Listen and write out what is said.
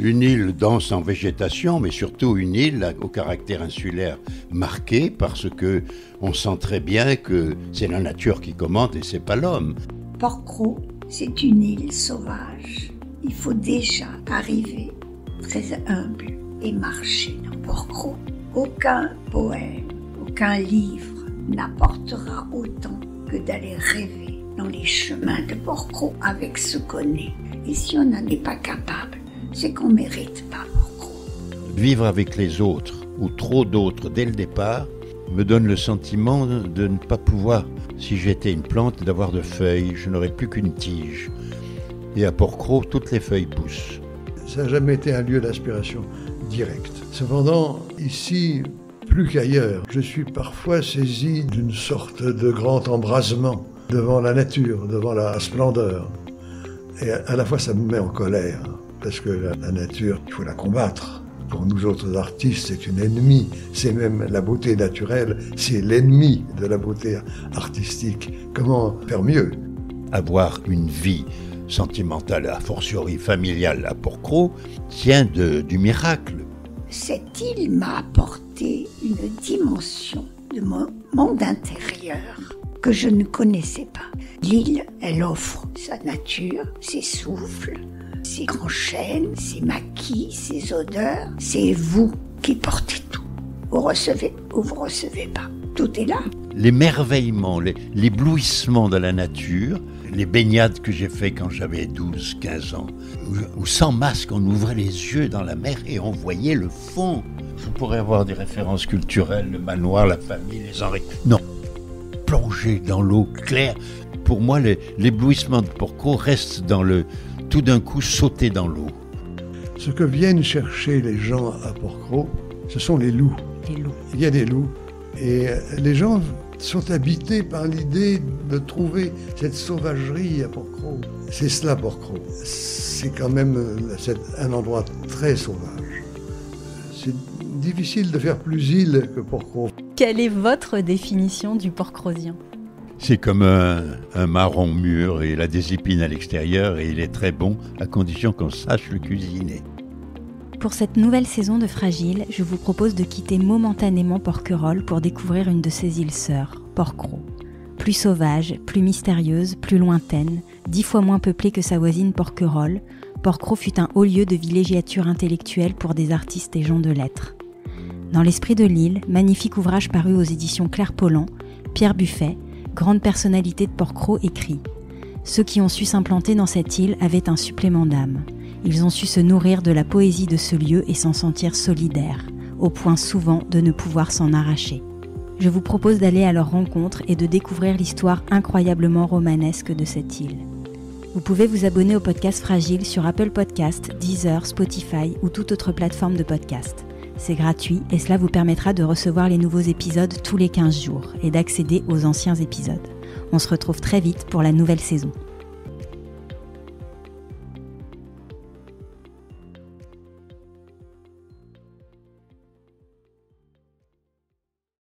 Une île dense en végétation, mais surtout une île au caractère insulaire marqué parce que on sent très bien que c'est la nature qui commande et c'est pas l'homme. Porquerolles, c'est une île sauvage. Il faut déjà arriver très humble et marcher dans Porquerolles. Aucun poème, aucun livre n'apportera autant que d'aller rêver dans les chemins de Porquerolles avec ce qu'on est. Et si on n'en est pas capable, c'est qu'on ne mérite pas Porquerolles. Vivre avec les autres, ou trop d'autres dès le départ, me donne le sentiment de ne pas pouvoir, si j'étais une plante, d'avoir de feuilles, je n'aurais plus qu'une tige. Et à Porquerolles, toutes les feuilles poussent. Ça n'a jamais été un lieu d'inspiration directe. Cependant, ici, plus qu'ailleurs, je suis parfois saisi d'une sorte de grand embrasement devant la nature, devant la splendeur. Et à la fois, ça me met en colère, parce que la nature, il faut la combattre. Pour nous autres artistes, c'est une ennemie. C'est même la beauté naturelle, c'est l'ennemi de la beauté artistique. Comment faire mieux ? Avoir une vie sentimentale, a fortiori familiale à Porquerolles, tient du miracle. Cette île m'a apporté une dimension de mon monde intérieur que je ne connaissais pas. L'île, elle offre sa nature, ses souffles, ses grands chênes, ses maquis, ses odeurs. C'est vous qui portez tout. Vous recevez ou vous recevez pas. Tout est là. L'émerveillement, l'éblouissement de la nature, les baignades que j'ai fait quand j'avais 12-15 ans, où sans masque on ouvrait les yeux dans la mer et on voyait le fond. Je pourrais avoir des références culturelles, le manoir, la famille, les Henri. Non, plonger dans l'eau claire. Pour moi, l'éblouissement de Porquerolles reste dans tout d'un coup sauter dans l'eau. Ce que viennent chercher les gens à Porquerolles, ce sont les loups. Les loups. Il y a des loups. Et les gens sont habités par l'idée de trouver cette sauvagerie à Porquerolles. C'est cela, Porquerolles. C'est quand même un endroit très sauvage. C'est difficile de faire plus île que Porquerolles. Quelle est votre définition du porquerollien ? C'est comme un marron mûr, et il a des épines à l'extérieur et il est très bon à condition qu'on sache le cuisiner. Pour cette nouvelle saison de Fragile, je vous propose de quitter momentanément Porquerolles pour découvrir une de ses îles sœurs, Porquerolles. Plus sauvage, plus mystérieuse, plus lointaine, 10 fois moins peuplée que sa voisine Porquerolles, Porquerolles fut un haut lieu de villégiature intellectuelle pour des artistes et gens de lettres. Dans l'esprit de l'île, magnifique ouvrage paru aux éditions Claire Pollan, Pierre Buffet, grande personnalité de Porquerolles, écrit « Ceux qui ont su s'implanter dans cette île avaient un supplément d'âme. Ils ont su se nourrir de la poésie de ce lieu et s'en sentir solidaires, au point souvent de ne pouvoir s'en arracher. » Je vous propose d'aller à leur rencontre et de découvrir l'histoire incroyablement romanesque de cette île. Vous pouvez vous abonner au podcast Fragile sur Apple Podcasts, Deezer, Spotify ou toute autre plateforme de podcast. C'est gratuit et cela vous permettra de recevoir les nouveaux épisodes tous les 15 jours et d'accéder aux anciens épisodes. On se retrouve très vite pour la nouvelle saison.